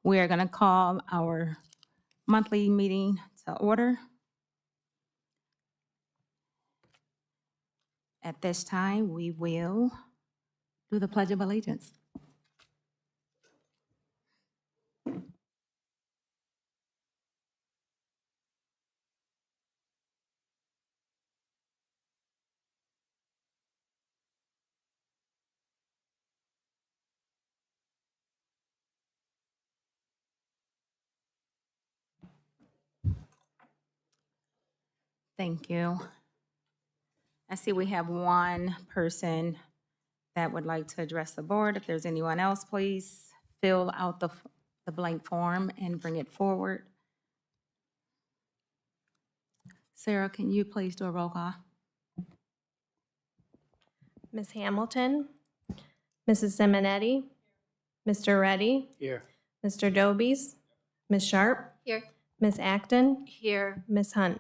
We are going to call our monthly meeting to order. At this time, we will do the Pledge of Allegiance. Thank you. I see we have one person that would like to address the board. If there's anyone else, please fill out the blank form and bring it forward. Sarah, can you please do a roll call? Ms. Hamilton, Mrs. Simonetti, Mr. Reddy, Here. Mr. Dobies, Ms. Sharp, Here. Ms. Acton, Here. Ms. Hunt.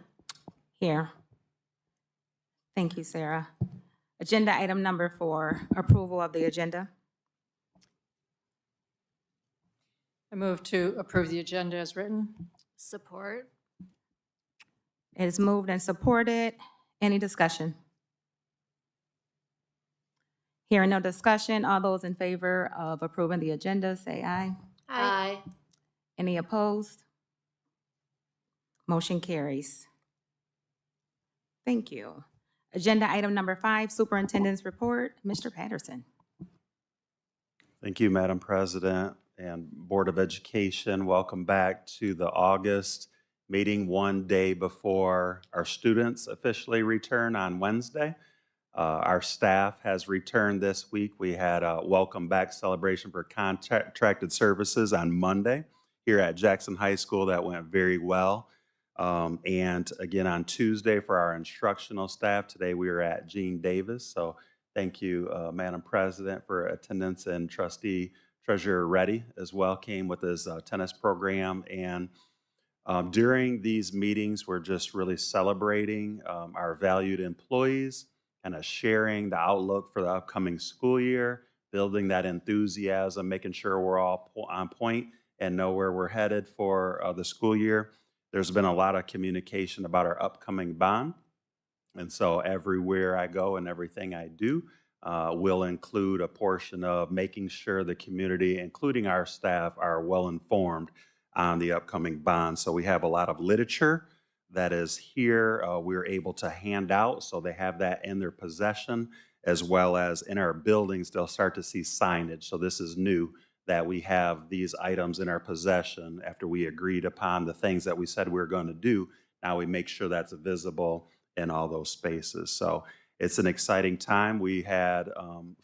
Here. Thank you, Sarah. Agenda item number 4, approval of the agenda. I move to approve the agenda as written. Support. It is moved and supported. Any discussion? Hearing no discussion, all those in favor of approving the agenda, say aye. Aye. Any opposed? Motion carries. Thank you. Agenda item number 5, Superintendent's Report. Mr. Patterson. Thank you, Madam President and Board of Education. Welcome back to the August meeting, one day before our students officially return on Wednesday. Our staff has returned this week. We had a welcome back celebration for contracted services on Monday here at Jackson High School. That went very well. And again, on Tuesday for our instructional staff, today we were at Gene Davis. So thank you, Madam President, for attendance, and Trustee Treasurer Reddy as well came with his tennis program. And during these meetings, we're just really celebrating our valued employees, kind of sharing the outlook for the upcoming school year, building that enthusiasm, making sure we're all on point and know where we're headed for the school year. There's been a lot of communication about our upcoming bond. And so everywhere I go and everything I do will include a portion of making sure the community, including our staff, are well informed on the upcoming bond. So we have a lot of literature that is here. We're able to hand out, so they have that in their possession, as well as in our buildings, they'll start to see signage. So this is new, that we have these items in our possession after we agreed upon the things that we said we were going to do. Now we make sure that's visible in all those spaces. So it's an exciting time. We had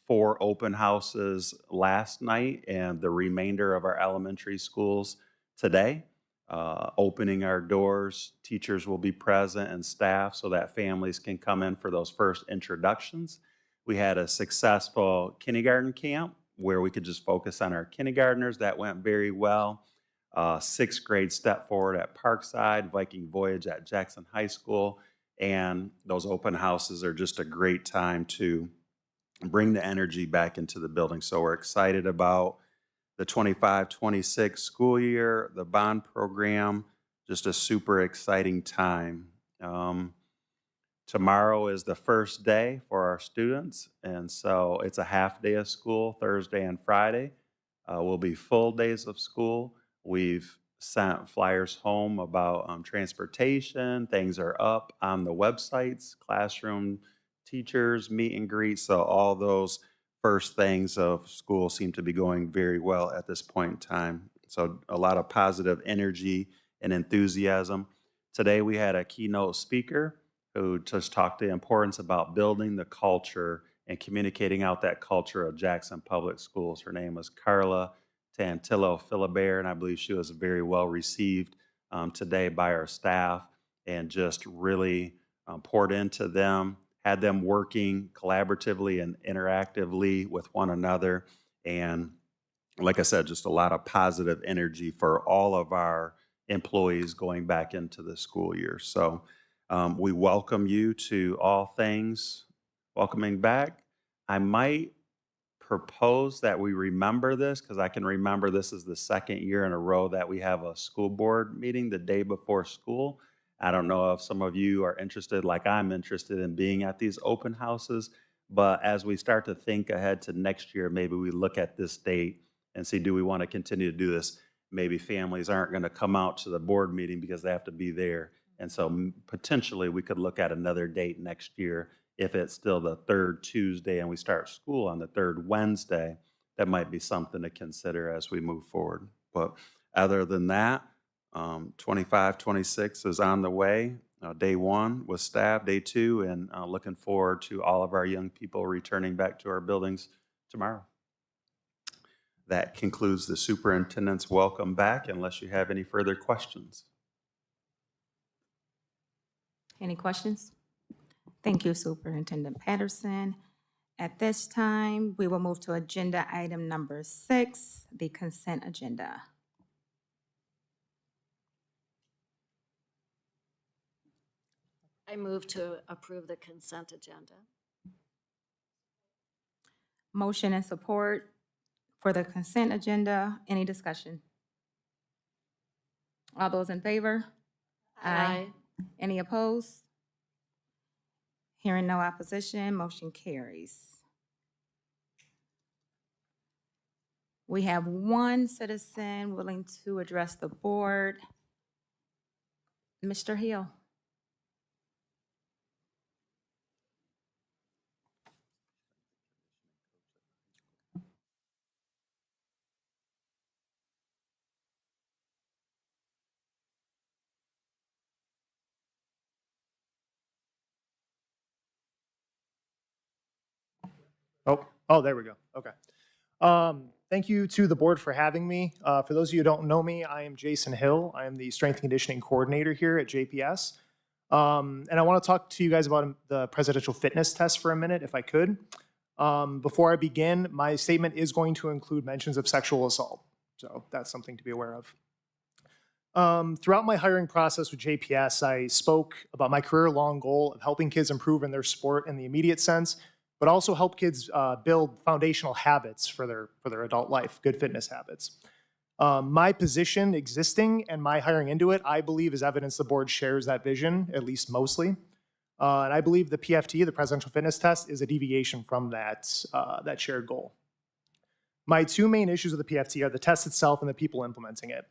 4 open houses last night and the remainder of our elementary schools today. Opening our doors, teachers will be present and staff so that families can come in for those first introductions. We had a successful kindergarten camp where we could just focus on our kindergartners. That went very well. 6th grade step forward at Parkside, Viking Voyage at Jackson High School. And those open houses are just a great time to bring the energy back into the building. So we're excited about the 25-26 school year, the bond program, just a super exciting time. Tomorrow is the first day for our students, and so it's a half day of school, Thursday and Friday. Will be full days of school. We've sent flyers home about transportation. Things are up on the websites, classroom teachers, meet and greet. So all those first things of school seem to be going very well at this point in time. So a lot of positive energy and enthusiasm. Today we had a keynote speaker who just talked the importance about building the culture and communicating out that culture of Jackson Public Schools. Her name was Carla Tantillo Philibert, and I believe she was very well received today by our staff, and just really poured into them, had them working collaboratively and interactively with one another. And like I said, just a lot of positive energy for all of our employees going back into the school year. So we welcome you to All Things Welcoming Back. I might propose that we remember this, because I can remember this is the second year in a row that we have a school board meeting the day before school. I don't know if some of you are interested, like I'm interested in being at these open houses, but as we start to think ahead to next year, maybe we look at this date and see, do we want to continue to do this? Maybe families aren't going to come out to the board meeting because they have to be there. And so potentially we could look at another date next year. If it's still the third Tuesday and we start school on the third Wednesday, that might be something to consider as we move forward. But other than that, 25, 26 is on the way. Day one with staff, day two, and looking forward to all of our young people returning back to our buildings tomorrow. That concludes the superintendent's welcome back, unless you have any further questions. Any questions? Thank you, Superintendent Patterson. At this time, we will move to agenda item number 6, the consent agenda. I move to approve the consent agenda. Motion and support for the consent agenda. Any discussion? All those in favor? Any opposed? Hearing no opposition, motion carries. We have one citizen willing to address the board. Mr. Hill. Oh, there we go. Okay. Thank you to the board for having me. For those of you who don't know me, I am Jason Hill. I am the strength and conditioning coordinator here at JPS. And I want to talk to you guys about the presidential fitness test for a minute, if I could. Before I begin, my statement is going to include mentions of sexual assault. So that's something to be aware of. Throughout my hiring process with JPS, I spoke about my career-long goal of helping kids improve in their sport in the immediate sense, but also help kids build foundational habits for their adult life, good fitness habits. My position existing and my hiring into it, I believe, is evidence the board shares that vision, at least mostly. And I believe the PFT, the Presidential Fitness Test, is a deviation from that shared goal. My two main issues with the PFT are the test itself and the people implementing it.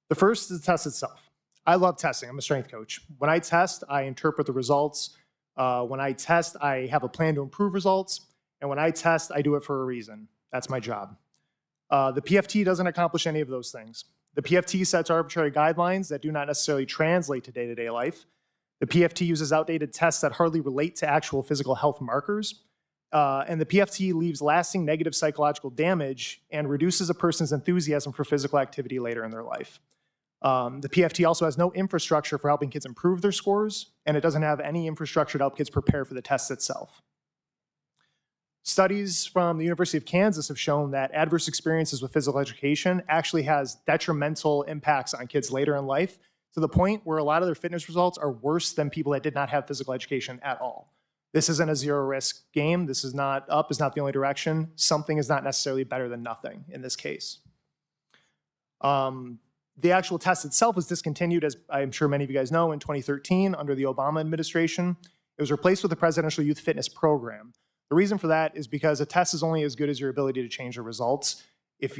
The first is the test itself. I love testing. I'm a strength coach. When I test, I interpret the results. When I test, I have a plan to improve results. And when I test, I do it for a reason. That's my job. The PFT doesn't accomplish any of those things. The PFT sets arbitrary guidelines that do not necessarily translate to day-to-day life. The PFT uses outdated tests that hardly relate to actual physical health markers. And the PFT leaves lasting negative psychological damage and reduces a person's enthusiasm for physical activity later in their life. The PFT also has no infrastructure for helping kids improve their scores, and it doesn't have any infrastructure to help kids prepare for the test itself. Studies from the University of Kansas have shown that adverse experiences with physical education actually has detrimental impacts on kids later in life, to the point where a lot of their fitness results are worse than people that did not have physical education at all. This isn't a zero-risk game. This is not up is not the only direction. Something is not necessarily better than nothing in this case. The actual test itself was discontinued, as I'm sure many of you guys know, in 2013 under the Obama administration. It was replaced with the Presidential Youth Fitness Program. The reason for that is because a test is only as good as your ability to change the results. If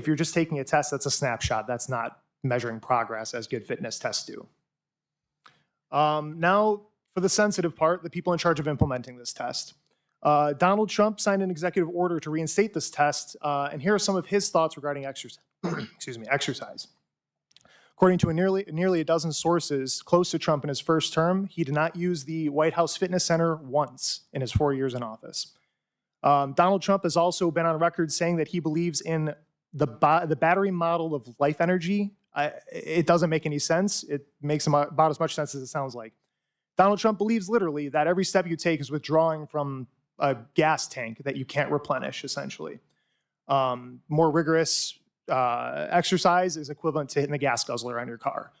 you're just taking a test, that's a snapshot. That's not measuring progress as good fitness tests do. Now, for the sensitive part, the people in charge of implementing this test. Donald Trump signed an executive order to reinstate this test, and here are some of his thoughts regarding exercise. Exercise. According to nearly a dozen sources close to Trump in his first term, he did not use the White House Fitness Center once in his 4 years in office. Donald Trump has also been on record saying that he believes in the battery model of life energy. It doesn't make any sense. It makes about as much sense as it sounds like. Donald Trump believes literally that every step you take is withdrawing from a gas tank that you can't replenish, essentially. More rigorous exercise is equivalent to hitting the gas guzzler on your car.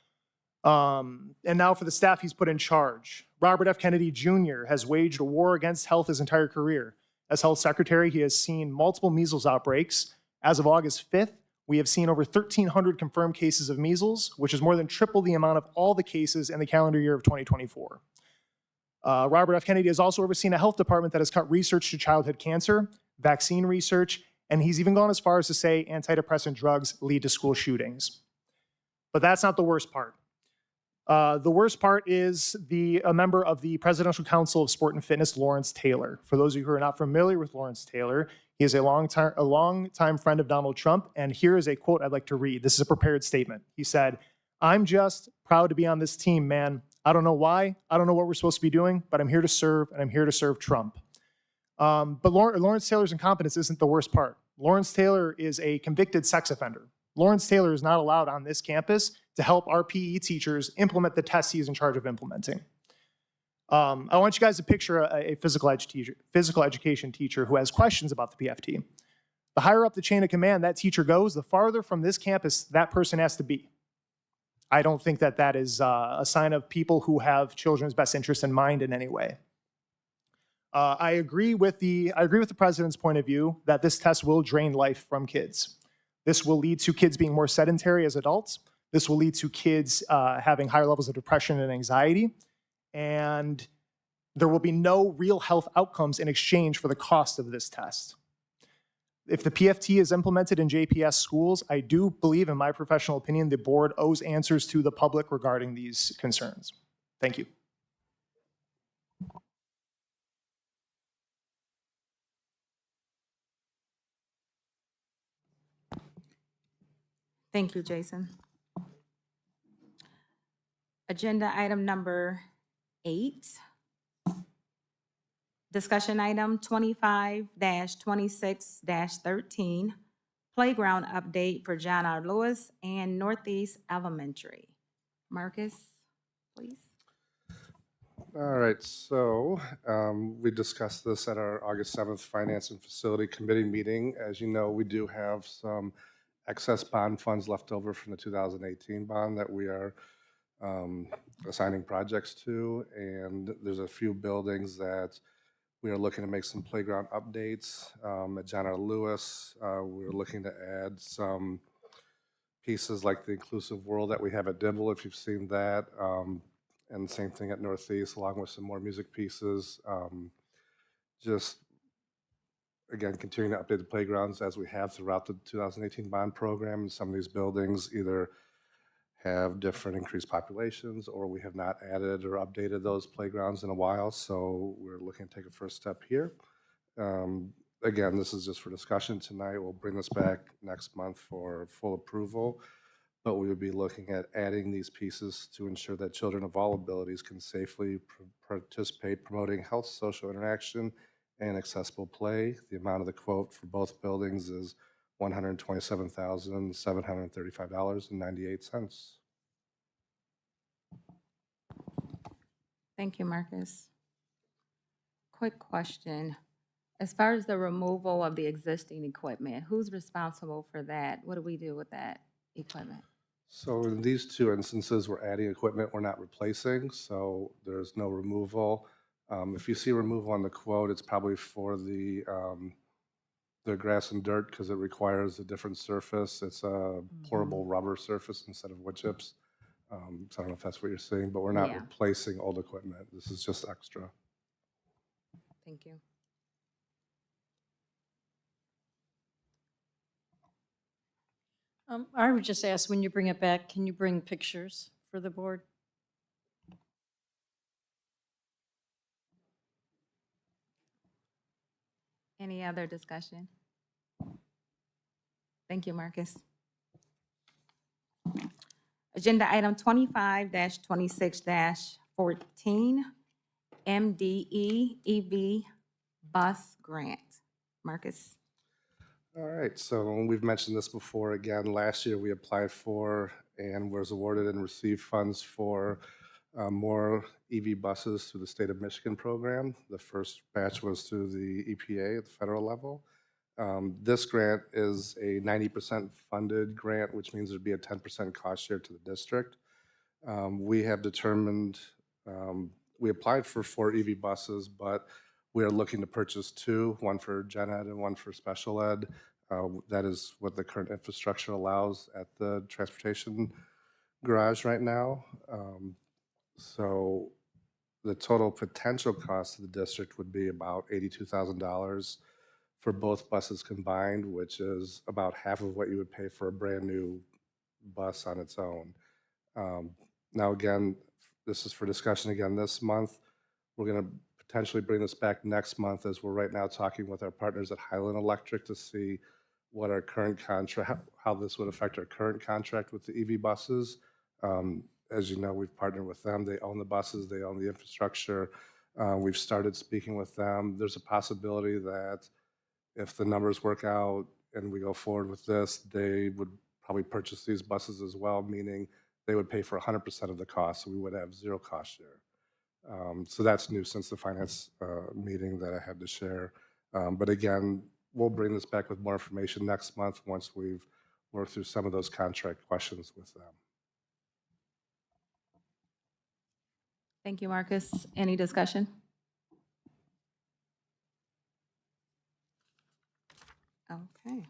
And now for the staff he's put in charge. Robert F. Kennedy Jr. has waged a war against health his entire career. As health secretary, he has seen multiple measles outbreaks. As of August 5th, we have seen over 1,300 confirmed cases of measles, which is more than triple the amount of all the cases in the calendar year of 2024. Robert F. Kennedy has also overseen a health department that has cut research to childhood cancer, vaccine research, and he's even gone as far as to say antidepressant drugs lead to school shootings. But that's not the worst part. The worst part is a member of the Presidential Council of Sport and Fitness, Lawrence Taylor. For those of you who are not familiar with Lawrence Taylor, he is a long-time friend of Donald Trump, and here is a quote I'd like to read. This is a prepared statement. He said, "I'm just proud to be on this team, man. I don't know why. I don't know what we're supposed to be doing, but I'm here to serve, and I'm here to serve Trump." But Lawrence Taylor's incompetence isn't the worst part. Lawrence Taylor is a convicted sex offender. Lawrence Taylor is not allowed on this campus to help our PE teachers implement the tests he's in charge of implementing. I want you guys to picture a physical education teacher who has questions about the PFT. The higher up the chain of command that teacher goes, the farther from this campus that person has to be. I don't think that that is a sign of people who have children's best interest in mind in any way. I agree with the president's point of view that this test will drain life from kids. This will lead to kids being more sedentary as adults. This will lead to kids having higher levels of depression and anxiety. And there will be no real health outcomes in exchange for the cost of this test. If the PFT is implemented in JPS schools, I do believe, in my professional opinion, the board owes answers to the public regarding these concerns. Thank you. Thank you, Jason. Agenda item number 8. Discussion item 25-26-13, playground update for John R. Lewis and Northeast Elementary. Marcus, please. All right, so we discussed this at our August 7th Finance and Facility Committee meeting. As you know, we do have some excess bond funds left over from the 2018 bond that we are assigning projects to, and there's a few buildings that we are looking to make some playground updates. At John R. Lewis, we're looking to add some pieces like the inclusive world that we have at Dibble, if you've seen that. And same thing at Northeast, along with some more music pieces. Just, again, continuing to update the playgrounds as we have throughout the 2018 bond program. And some of these buildings either have different increased populations, or we have not added or updated those playgrounds in a while. So we're looking to take a first step here. Again, this is just for discussion tonight. We'll bring this back next month for full approval, but we would be looking at adding these pieces to ensure that children of all abilities can safely participate, promoting health, social interaction, and accessible play. The amount of the quote for both buildings is $127,735.98. Thank you, Marcus. Quick question. As far as the removal of the existing equipment, who's responsible for that? What do we do with that equipment? So in these two instances, we're adding equipment, we're not replacing, so there's no removal. If you see removal on the quote, it's probably for the grass and dirt because it requires a different surface. It's a pourable rubber surface instead of wood chips. So I don't know if that's what you're saying, but we're not Yeah. replacing old equipment. This is just extra. Thank you. I would just ask, when you bring it back, can you bring pictures for the board? Any other discussion? Thank you, Marcus. Agenda item 25-26-14, MDE EV bus grant. Marcus. All right, so we've mentioned this before. Again, last year we applied for and was awarded and received funds for more EV buses through the state of Michigan program. The first batch was through the EPA at the federal level. This grant is a 90% funded grant, which means there'd be a 10% cost share to the district. We have determined, we applied for 4 EV buses, but We are looking to purchase two, one for gen ed and one for special ed. That is what the current infrastructure allows at the transportation garage right now. So the total potential cost to the district would be about $82,000 for both buses combined, which is about half of what you would pay for a brand-new bus on its own. Now, again, this is for discussion again this month. We're going to potentially bring this back next month, as we're right now talking with our partners at Highland Electric to see what our current contract, how this would affect our current contract with the EV buses. As you know, we've partnered with them. They own the buses, they own the infrastructure. We've started speaking with them. There's a possibility that if the numbers work out and we go forward with this, they would probably purchase these buses as well, meaning they would pay for 100% of the cost, so we would have zero cost share. So that's new since the finance meeting that I had to share. But again, we'll bring this back with more information next month once we've worked through some of those contract questions with them. Thank you, Marcus. Any discussion? Okay.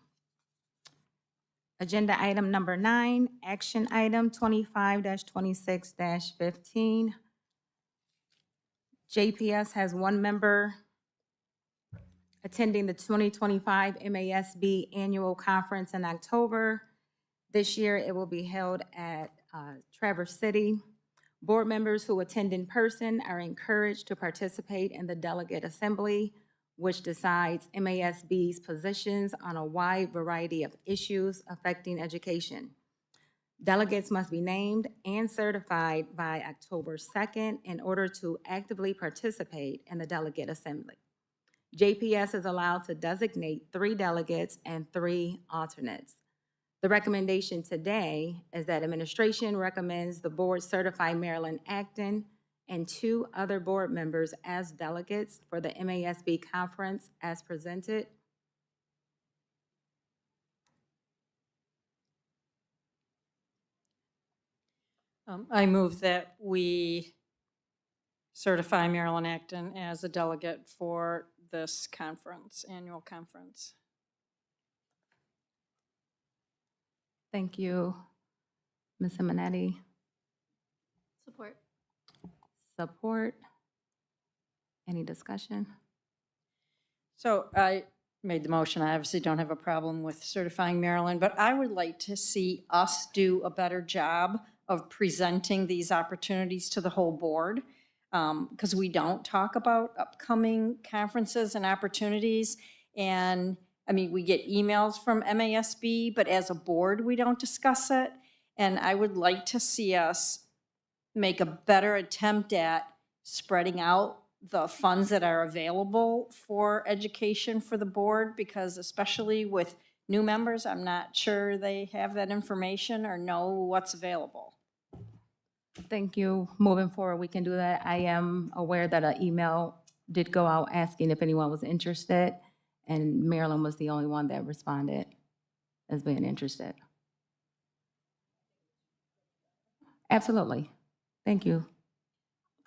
Agenda item number 9, action item 25-26-15. JPS has one member attending the 2025 MASB Annual Conference in October. This year, it will be held at Traverse City. Board members who attend in person are encouraged to participate in the delegate assembly, which decides MASB's positions on a wide variety of issues affecting education. Delegates must be named and certified by October 2nd in order to actively participate in the delegate assembly. JPS is allowed to designate 3 delegates and 3 alternates. The recommendation today is that administration recommends the board certify Marilyn Acton and 2 other board members as delegates for the MASB conference as presented. I move that we certify Marilyn Acton as a delegate for this conference, annual conference. Thank you, Ms. Simonetti. Support. Support. Any discussion? So I made the motion. I obviously don't have a problem with certifying Marilyn, but I would like to see us do a better job of presenting these opportunities to the whole board, because we don't talk about upcoming conferences and opportunities. And I mean, we get emails from MASB, but as a board, we don't discuss it. And I would like to see us make a better attempt at spreading out the funds that are available for education for the board, because especially with new members, I'm not sure they have that information or know what's available. Thank you. Moving forward, we can do that. I am aware that an email did go out asking if anyone was interested, and Marilyn was the only one that responded as being interested. Absolutely. Thank you.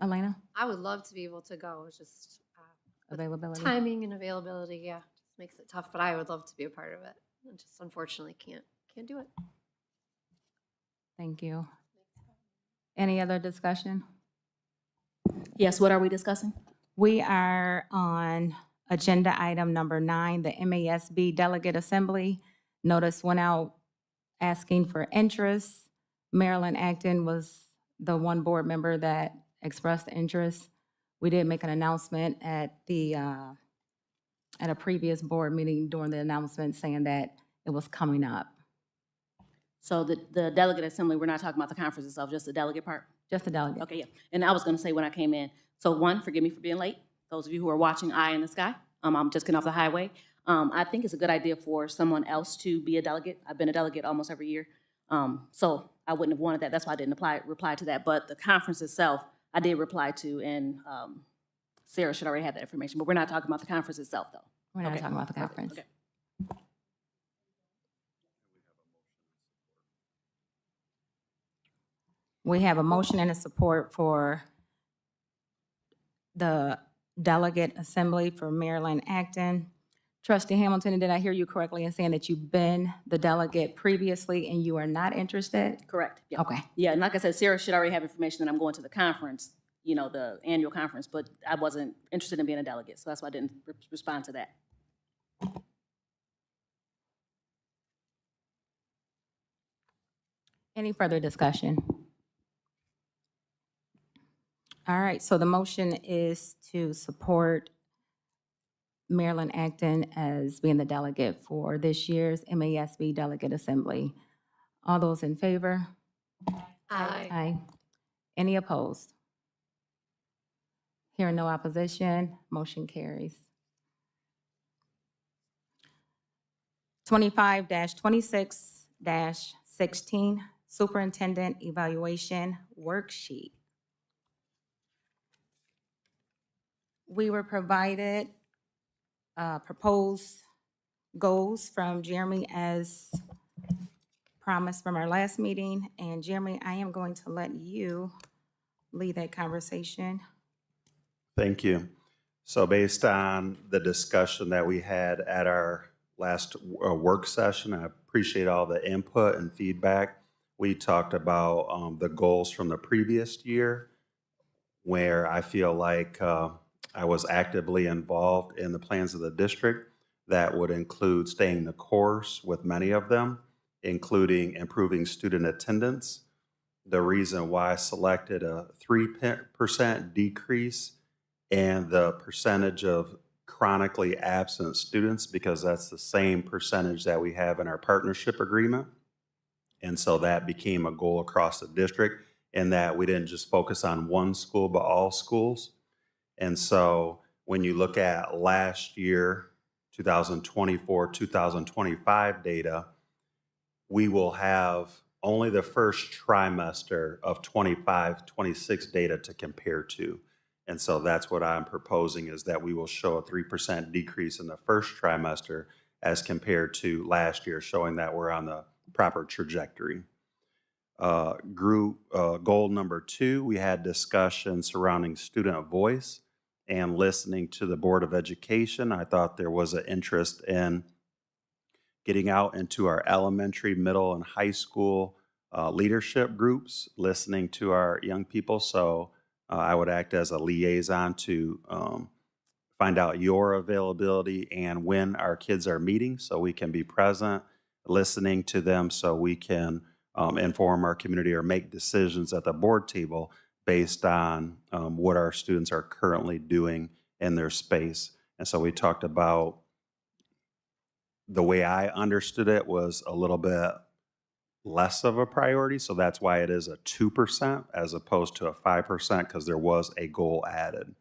Elena, I would love to be able to go. It's just availability? timing and availability, yeah, just makes it tough. But I would love to be a part of it. I just unfortunately can't do it. Thank you. Any other discussion? Yes, what are we discussing? We are on agenda item number 9, the MASB Delegate Assembly. Notice went out asking for interest. Marilyn Acton was the one board member that expressed interest. We did make an announcement at a previous board meeting during the announcement saying that it was coming up. So the delegate assembly, we're not talking about the conference itself, just the delegate part? Just a delegate. Okay, yeah. And I was gonna say when I came in, so one, forgive me for being late. Those of you who are watching Eye in the Sky, I'm just getting off the highway. I think it's a good idea for someone else to be a delegate. I've been a delegate almost every year. So I wouldn't have wanted that. That's why I didn't reply to that. But the conference itself, I did reply to, and Sarah should already have that information. But we're not talking about the conference itself, though. We're not Okay. talking about the Perfect. conference. Okay. We have a motion and a support for the Delegate Assembly for Maryland Acton. Trustee Hamilton, did I hear you correctly in saying that you've been the delegate previously and you are not interested? Correct, yeah. Okay. Yeah, and like I said, Sarah should already have information that I'm going to the conference, you know, the annual conference, but I wasn't interested in being a delegate, so that's why I didn't respond to that. Any further discussion? All right, so the motion is to support Maryland Acton as being the delegate for this year's MASB Delegate Assembly. All those in favor? Aye. Aye. Any opposed? Hearing no opposition, motion carries. 25-26-16, Superintendent Evaluation Worksheet. We were provided proposed goals from Jeremy as promised from our last meeting. And Jeremy, I am going to let you lead that conversation. Thank you. So based on the discussion that we had at our last work session, I appreciate all the input and feedback. We talked about the goals from the previous year, where I feel like I was actively involved in the plans of the district. That would include staying the course with many of them, including improving student attendance. The reason why I selected a 3% decrease in the percentage of chronically absent students, because that's the same percentage that we have in our partnership agreement. And so that became a goal across the district, in that we didn't just focus on one school, but all schools. And so when you look at last year, 2024, 2025 data, we will have only the first trimester of 25, 26 data to compare to. And so that's what I'm proposing, is that we will show a 3% decrease in the first trimester as compared to last year, showing that we're on the proper trajectory. Goal number 2, we had discussion surrounding student voice and listening to the Board of Education. I thought there was an interest in getting out into our elementary, middle, and high school leadership groups, listening to our young people. So I would act as a liaison to find out your availability and when our kids are meeting, so we can be present, listening to them, so we can inform our community or make decisions at the board table based on what our students are currently doing in their space. And so we talked about, the way I understood it was a little bit less of a priority. So that's why it is a 2% as opposed to a 5%, because there was a goal added.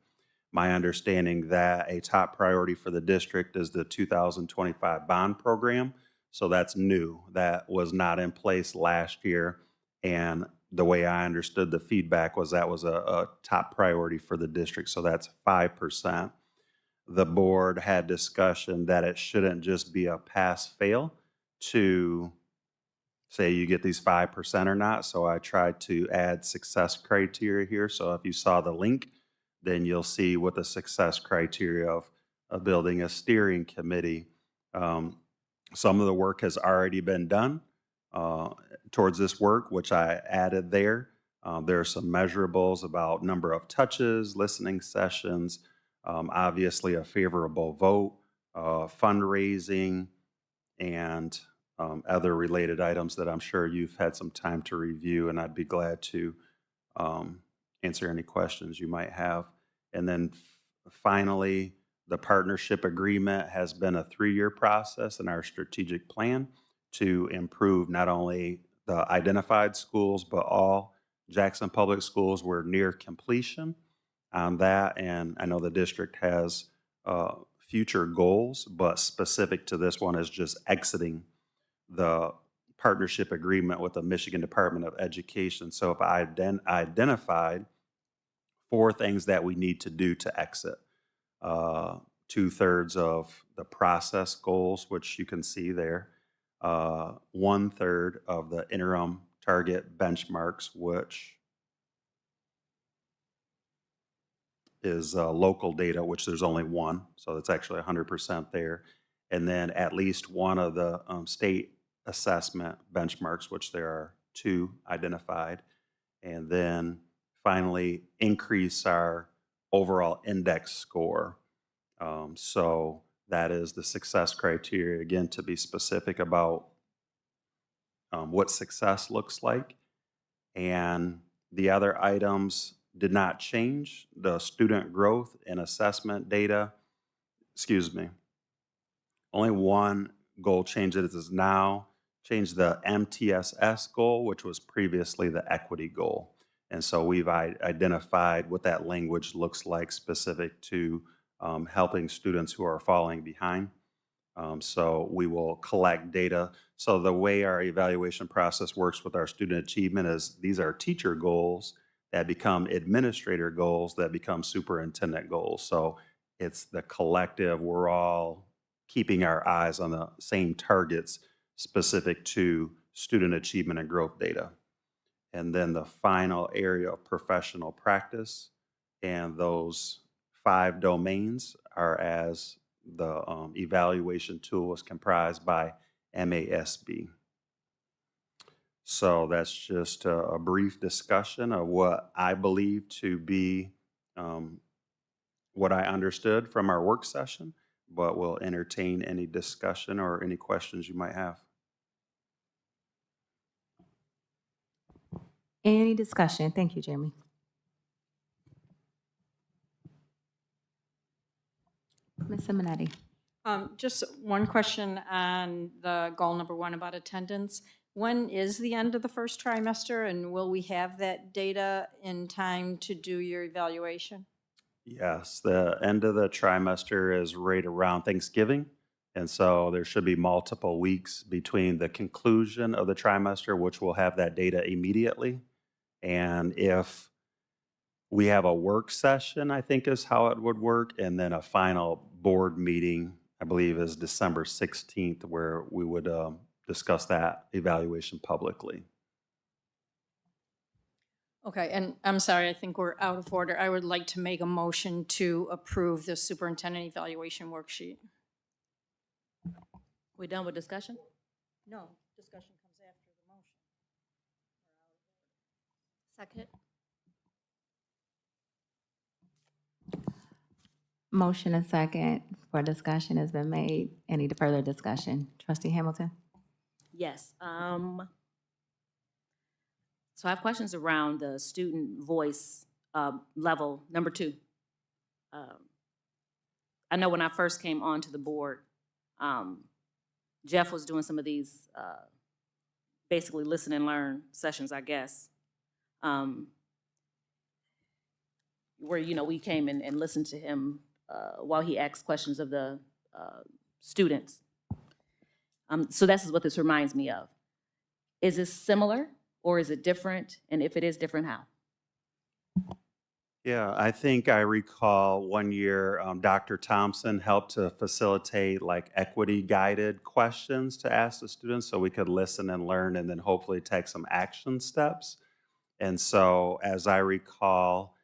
My understanding that a top priority for the district is the 2025 bond program. So that's new. That was not in place last year. And the way I understood the feedback was that was a top priority for the district. So that's 5%. The board had discussion that it shouldn't just be a pass-fail to say you get these 5% or not. So I tried to add success criteria here. So if you saw the link, then you'll see what the success criteria of building a steering committee. Some of the work has already been done towards this work, which I added there. There are some measurables about number of touches, listening sessions, obviously a favorable vote, fundraising, and other related items that I'm sure you've had some time to review, and I'd be glad to answer any questions you might have. And then finally, the partnership agreement has been a 3-year process in our strategic plan to improve not only the identified schools, but all Jackson Public Schools. We're near completion on that, and I know the district has future goals, but specific to this one is just exiting the partnership agreement with the Michigan Department of Education. So if I identified 4 things that we need to do to exit, 2/3 of the process goals, which you can see there, 1/3 of the interim target benchmarks, which is local data, which there's only one, so it's actually 100% there. And then at least one of the state assessment benchmarks, which there are 2 identified. And then finally, increase our overall index score. So that is the success criteria, again, to be specific about what success looks like. And the other items did not change. The student growth and assessment data, excuse me, only one goal change. It is now changed the MTSS goal, which was previously the equity goal. And so we've identified what that language looks like specific to helping students who are falling behind. So we will collect data. So the way our evaluation process works with our student achievement is these are teacher goals that become administrator goals that become superintendent goals. So it's the collective, we're all keeping our eyes on the same targets specific to student achievement and growth data. And then the final area of professional practice, and those 5 domains are as the evaluation tool is comprised by MASB. So that's just a brief discussion of what I believe to be what I understood from our work session, but we'll entertain any discussion or any questions you might have. Any discussion? Thank you, Jeremy. Ms. Simonetti. Just one question on the goal number 1 about attendance. When is the end of the first trimester, and will we have that data in time to do your evaluation? Yes, the end of the trimester is right around Thanksgiving. And so there should be multiple weeks between the conclusion of the trimester, which will have that data immediately. And if we have a work session, I think is how it would work, and then a final board meeting, I believe is December 16th, where we would discuss that evaluation publicly. Okay, and I'm sorry, I think we're out of order. I would like to make a motion to approve the superintendent evaluation worksheet. We done with discussion? No, discussion comes after the motion. Second. Motion and second for discussion has been made. Any further discussion? Trustee Hamilton? Yes. So I have questions around the student voice level, number 2. I know when I first came onto the board, Jeff was doing some of these basically listen and learn sessions, I guess, where, you know, we came in and listened to him while he asked questions of the students. So that's what this reminds me of. Is this similar or is it different? And if it is different, how? Yeah, I think I recall one year Dr. Thompson helped to facilitate like equity guided questions to ask the students so we could listen and learn and then hopefully take some action steps. And so as I recall,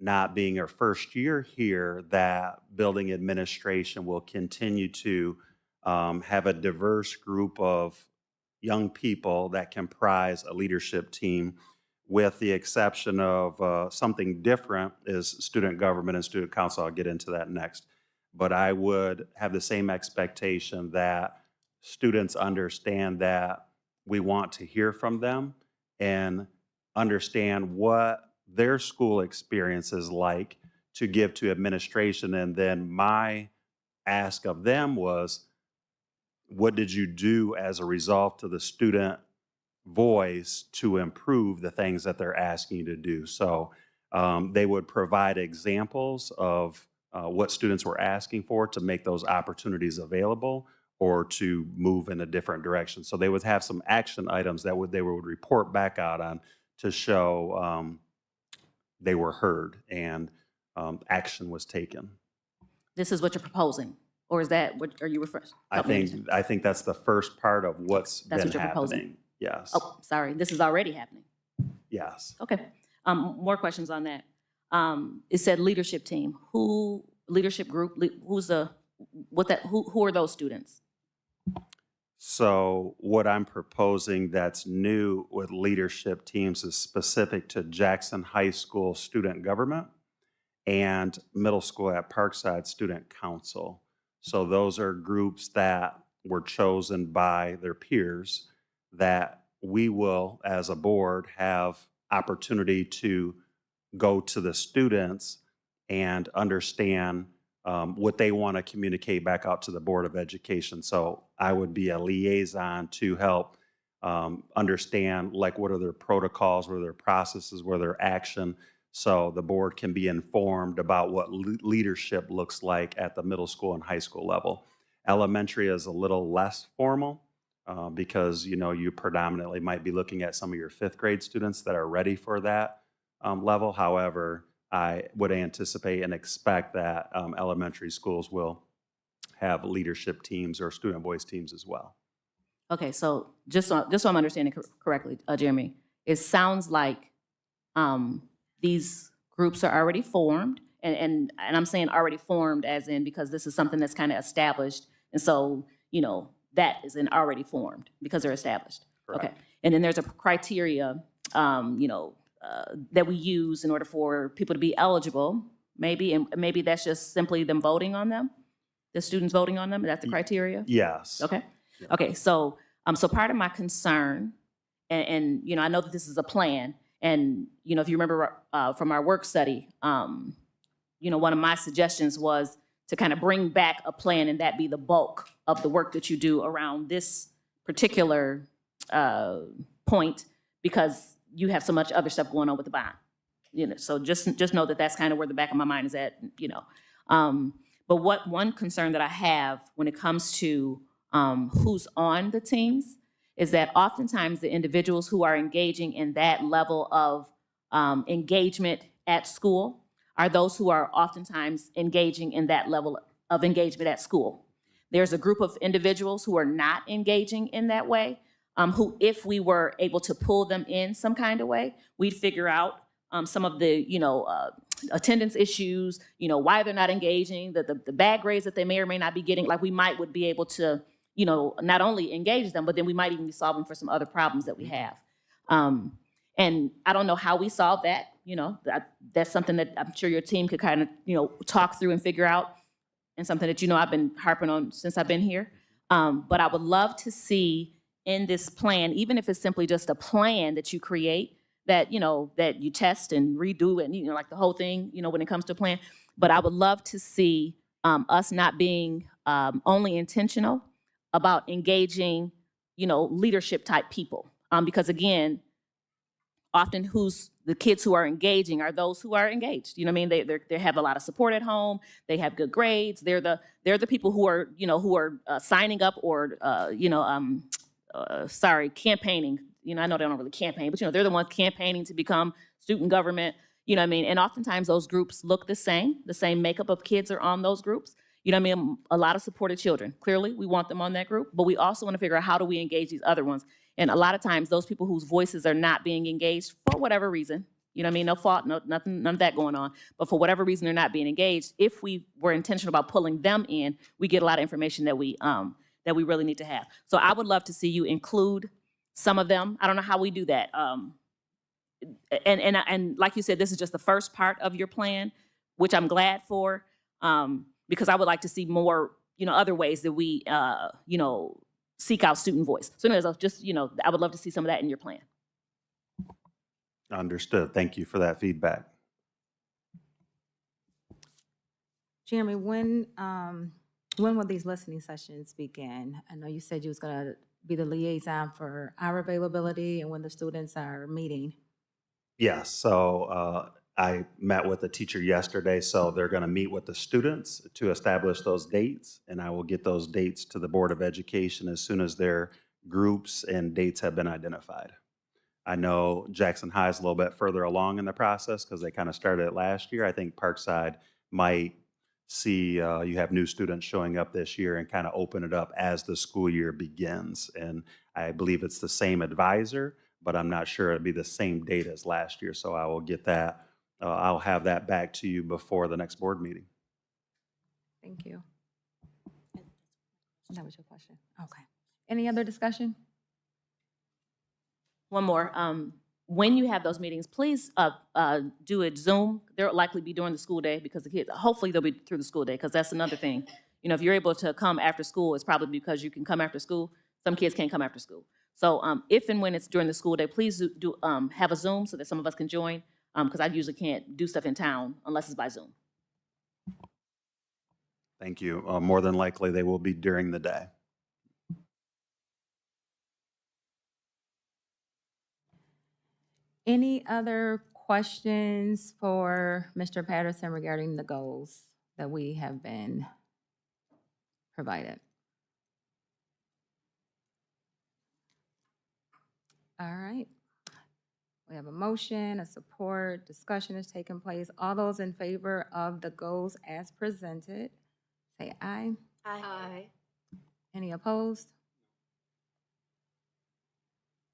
not being our first year here, that building administration will continue to have a diverse group of young people that comprise a leadership team, with the exception of something different is student government and student council. I'll get into that next. But I would have the same expectation that students understand that we want to hear from them and understand what their school experience is like to give to administration. And then my ask of them was, what did you do as a result to the student voice to improve the things that they're asking you to do? So they would provide examples of what students were asking for to make those opportunities available or to move in a different direction. So they would have some action items that they would report back out on to show they were heard and action was taken. This is what you're proposing, or is that what are you referring? I think that's the first part of what's That's been what you're proposing? happening. Yes. Oh, sorry, this is already happening. Yes. Okay. More questions on that. it said leadership team. Who, leadership group, who's the, who are those students? So what I'm proposing that's new with leadership teams is specific to Jackson High School student government and middle school at Parkside Student Council. So those are groups that were chosen by their peers that we will, as a board, have opportunity to go to the students and understand what they want to communicate back out to the Board of Education. So I would be a liaison to help understand, like, what are their protocols, what are their processes, what are their action, so the board can be informed about what leadership looks like at the middle school and high school level. Elementary is a little less formal because, you know, you predominantly might be looking at some of your fifth grade students that are ready for that level. However, I would anticipate and expect that elementary schools will have leadership teams or student voice teams as well. Okay, so just so I'm understanding correctly, Jeremy, it sounds like these groups are already formed, and I'm saying already formed as in because this is something that's kind of established, and so, you know, that is in already formed because they're established. Correct. Okay, and then there's a criteria, you know, that we use in order for people to be eligible, maybe, and maybe that's just simply them voting on them, the students voting on them. That's the criteria. Yes. Okay. Okay. So, so part of my concern, and you know, I know that this is a plan, and you know, if you remember from our work study, you know, one of my suggestions was to kind of bring back a plan, and that be the bulk of the work that you do around this particular point, because you have so much other stuff going on with the bond. You know, so just know that that's kind of where the back of my mind is at. You know, but one concern that I have when it comes to who's on the teams is that oftentimes the individuals who are engaging in that level of engagement at school are those who are oftentimes engaging in that level of engagement at school. There's a group of individuals who are not engaging in that way, who, if we were able to pull them in some kind of way, we'd figure out some of the, you know, attendance issues, you know, why they're not engaging, the bad grades that they may or may not be getting. Like, we would be able to, you know, not only engage them, but then we might even be solving for some other problems that we have. And I don't know how we solve that. You know, that's something that I'm sure your team could kind of, you know, talk through and figure out, and something that, you know, I've been harping on since I've been here. But I would love to see in this plan, even if it's simply just a plan that you create, that, you know, that you test and redo and, you know, like the whole thing, you know, when it comes to a plan. But I would love to see us not being only intentional about engaging, you know, leadership type people. Because again, often the kids who are engaging are those who are engaged. You know what I mean? They have a lot of support at home. They have good grades. They're the people who are, you know, who are signing up or, you know, campaigning. You know, I know they don't really campaign, but, you know, they're the ones campaigning to become student government. You know what I mean? And oftentimes those groups look the same makeup of kids are on those groups. You know what I mean? A lot of supported children. Clearly, we want them on that group, but we also want to figure out how do we engage these other ones. And a lot of times those people whose voices are not being engaged for whatever reason, you know what I mean? No fault, nothing, none of that going on. But for whatever reason, they're not being engaged. If we were intentional about pulling them in, we get a lot of information that we really need to have. So I would love to see you include some of them. I don't know how we do that. And like you said, this is just the first part of your plan, which I'm glad for, because I would like to see more, you know, other ways that we, you know, seek out student voice. So anyways, just, you know, I would love to see some of that in your plan. Understood. Thank you for that feedback. Jeremy, when will these listening sessions begin? I know you said you was gonna be the liaison for our availability and when the students are meeting. Yes, so I met with the teacher yesterday, so they're going to meet with the students to establish those dates, and I will get those dates to the Board of Education as soon as their groups and dates have been identified. I know Jackson High is a little bit further along in the process because they kind of started it last year. I think Parkside might see you have new students showing up this year and kind of open it up as the school year begins. And I believe it's the same advisor, but I'm not sure it'll be the same date as last year. So I will get that I'll have that back to you before the next board meeting. Thank you. That was your question. Okay. Any other discussion? One more. When you have those meetings, please do it Zoom. They'll likely be during the school day because the kids, hopefully they'll be through the school day, because that's another thing. You know, if you're able to come after school, it's probably because you can come after school. Some kids can't come after school. So if and when it's during the school day, please do have a Zoom so that some of us can join, because I usually can't do stuff in town unless it's by Zoom. Thank you. More than likely, they will be during the day. Any other questions for Mr. Patterson regarding the goals that we have been provided? All right. We have a motion, a support, discussion is taking place. All those in favor of the goals as presented, say aye. Aye. Any opposed?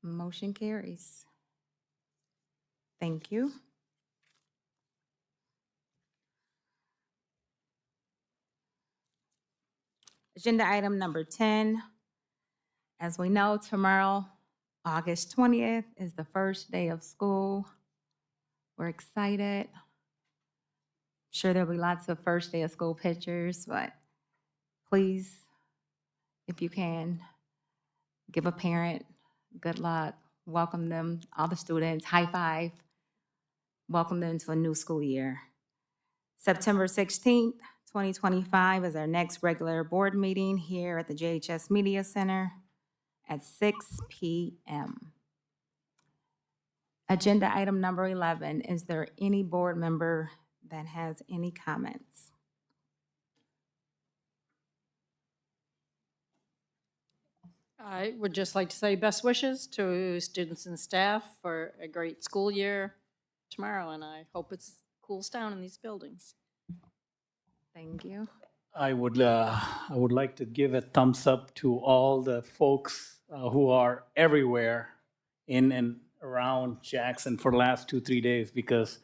Motion carries. Thank you. Agenda item number 10. As we know, tomorrow, August 20th, is the first day of school. We're excited. Sure, there'll be lots of first day of school pictures, but please, if you can, give a parent good luck, welcome them, all the students, high five, welcome them to a new school year. September 16th, 2025 is our next regular board meeting here at the JHS Media Center at 6 p.m. Agenda item number 11, is there any board member that has any comments? I would just like to say best wishes to students and staff for a great school year tomorrow, and I hope it cools down in these buildings. Thank you. I would like to give a thumbs up to all the folks who are everywhere in and around Jackson for the last 2-3 days, because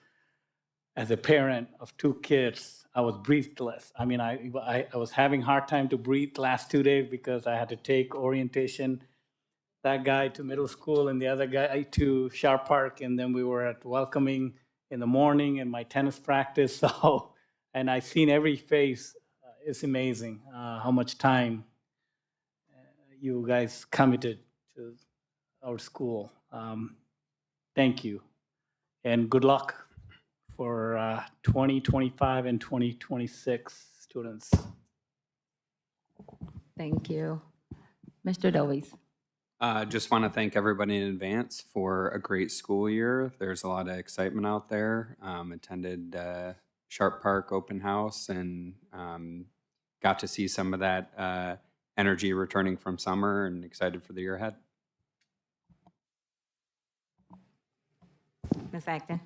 as a parent of 2 kids, I was breathless. I mean, I was having a hard time to breathe last 2 days because I had to take orientation, that guy to middle school and the other guy to Sharp Park, and then we were at welcoming in the morning and my tennis practice. So, and I've seen every face. It's amazing how much time you guys committed to our school. Thank you, and good luck for 2025 and 2026 students. Thank you. Mr. Dovies. Just want to thank everybody in advance for a great school year. There's a lot of excitement out there. Attended Sharp Park open house and got to see some of that energy returning from summer, and excited for the year ahead. Ms. Acton.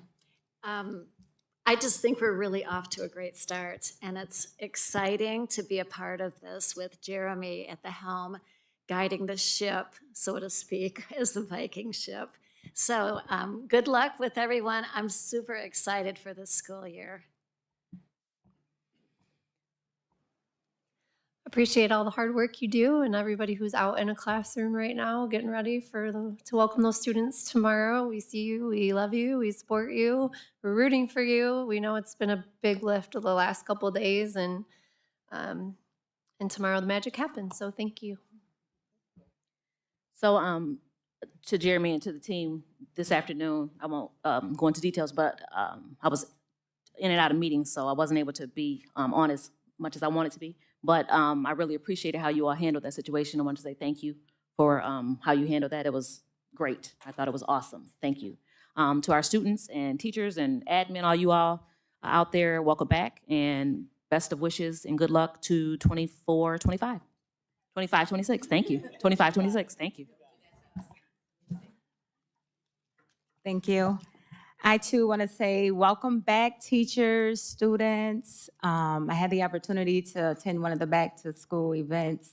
I just think we're really off to a great start, and it's exciting to be a part of this with Jeremy at the helm, guiding the ship, so to speak, as the Viking ship. So good luck with everyone. I'm super excited for this school year. Appreciate all the hard work you do and everybody who's out in a classroom right now getting ready to welcome those students tomorrow. We see you, we love you, we support you, we're rooting for you. We know it's been a big lift of the last couple of days, and tomorrow the magic happens, so thank you. So to Jeremy and to the team this afternoon, I won't go into details, but I was in and out of meetings, so I wasn't able to be on as much as I wanted to be. But I really appreciated how you all handled that situation. I want to say thank you for how you handled that. It was great. I thought it was awesome. Thank you. To our students and teachers and admin, all you all out there, welcome back, and best of wishes and good luck to 24, 25. 25, 26, thank you. 25, 26, thank you. Thank you. I too want to say welcome back, teachers, students. I had the opportunity to attend one of the back to school events,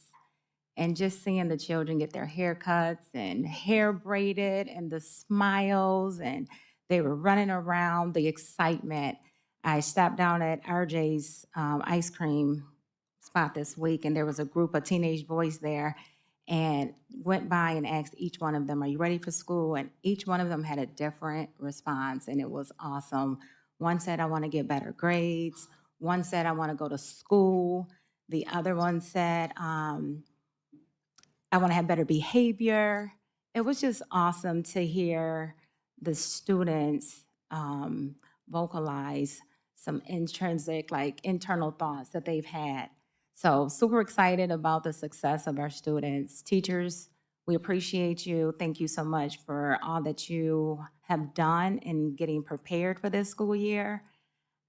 and just seeing the children get their haircuts and hair braided and the smiles and They were running around, the excitement. I stopped down at RJ's ice cream spot this week, and there was a group of teenage boys there, and went by and asked each one of them, "Are you ready for school?" And each one of them had a different response, and it was awesome. One said, "I want to get better grades." One said, "I want to go to school." The other one said, "I want to have better behavior." It was just awesome to hear the students vocalize some intrinsic, like internal thoughts that they've had. So super excited about the success of our students. Teachers, we appreciate you. Thank you so much for all that you have done in getting prepared for this school year.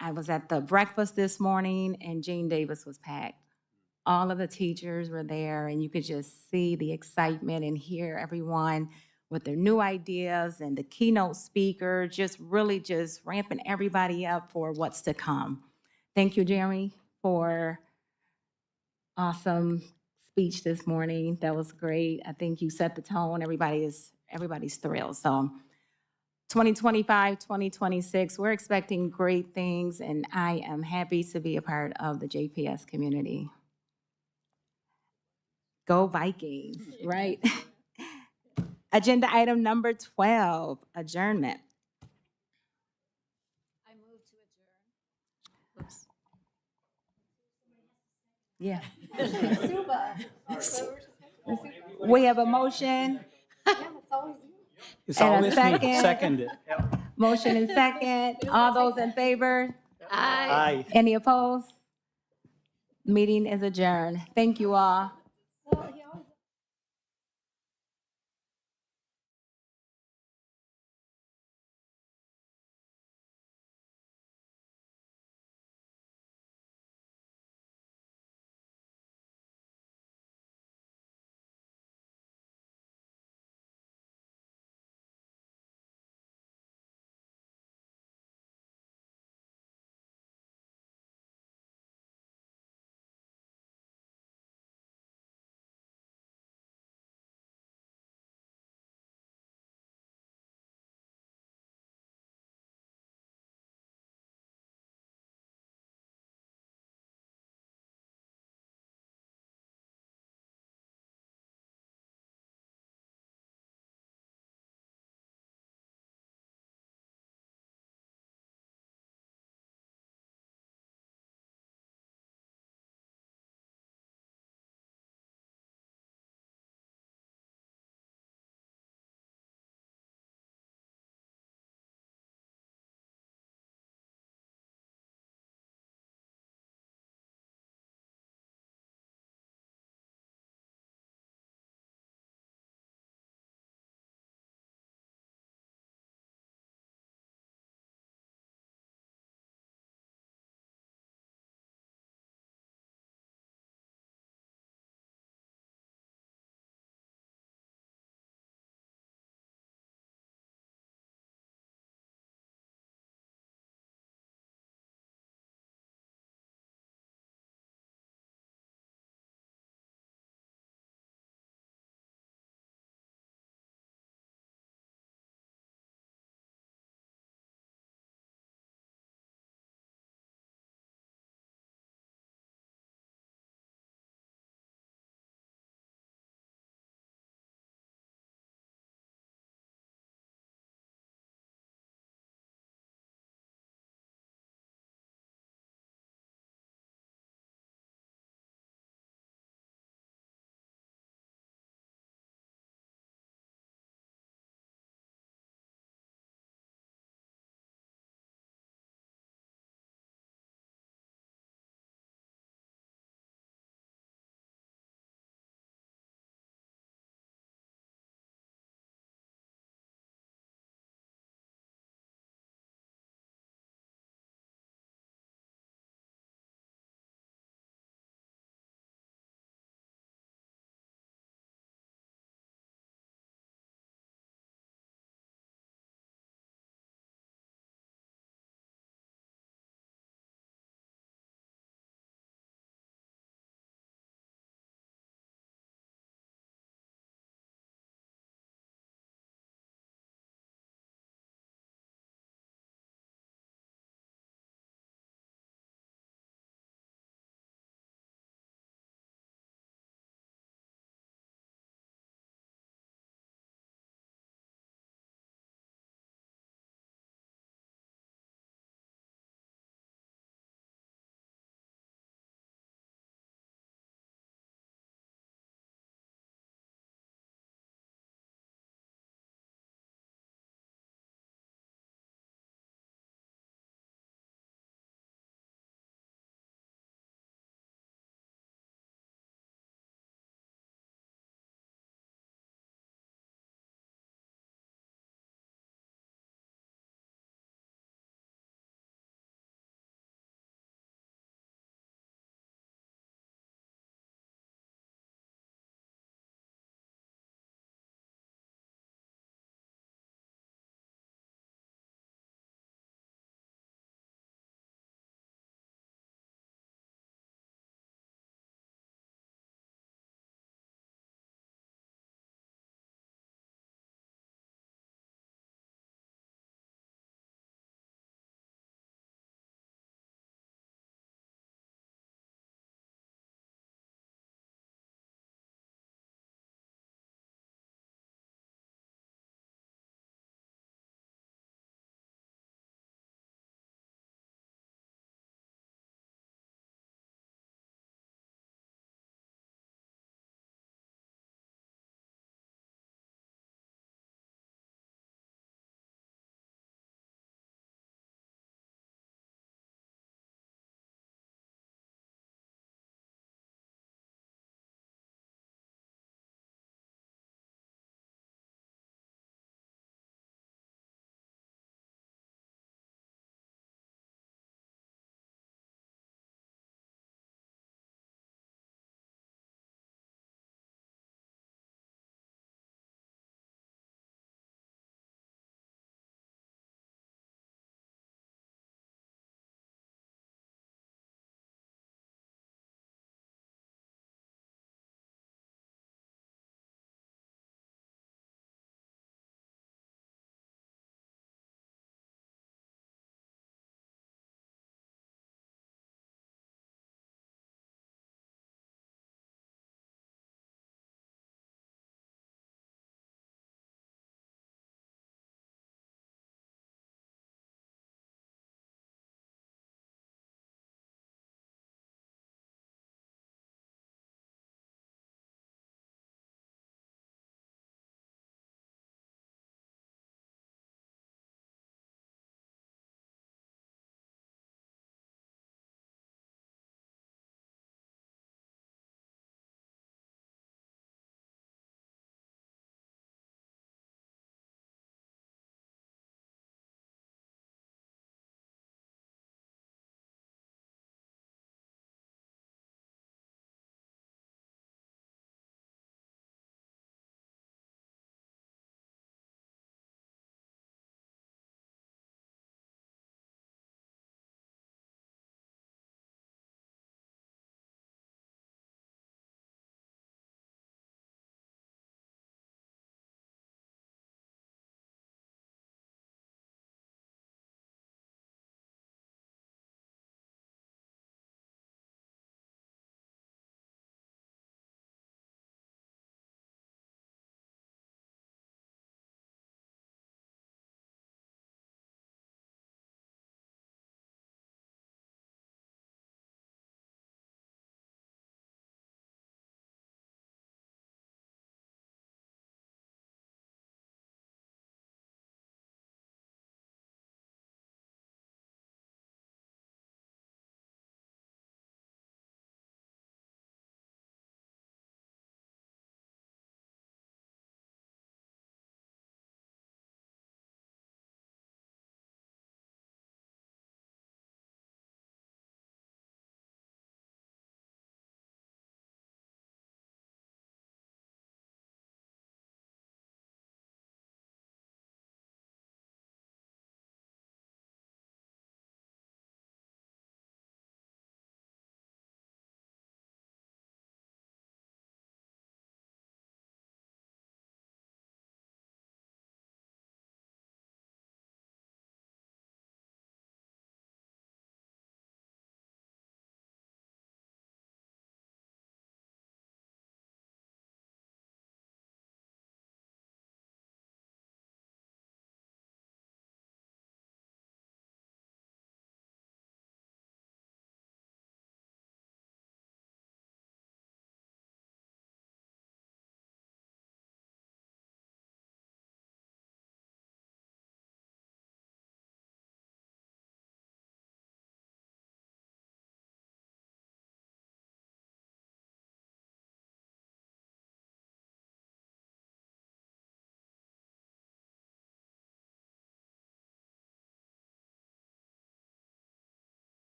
I was at the breakfast this morning and Gene Davis was packed. All of the teachers were there and you could just see the excitement and hear everyone with their new ideas and the keynote speaker just really just ramping everybody up for what's to come. Thank you, Jeremy, for awesome speech this morning. That was great. I think you set the tone. Everybody's thrilled. So 2025, 2026, we're expecting great things, and I am happy to be a part of the JPS community. Go Vikings, right? Agenda item number 12, adjournment. I move to adjourn. Oops. Yeah. We have a motion It's and a always me. second. Seconded. Yep. Motion and second. All those in favor? Aye. Aye. Any opposed? Meeting is adjourned. Thank you all.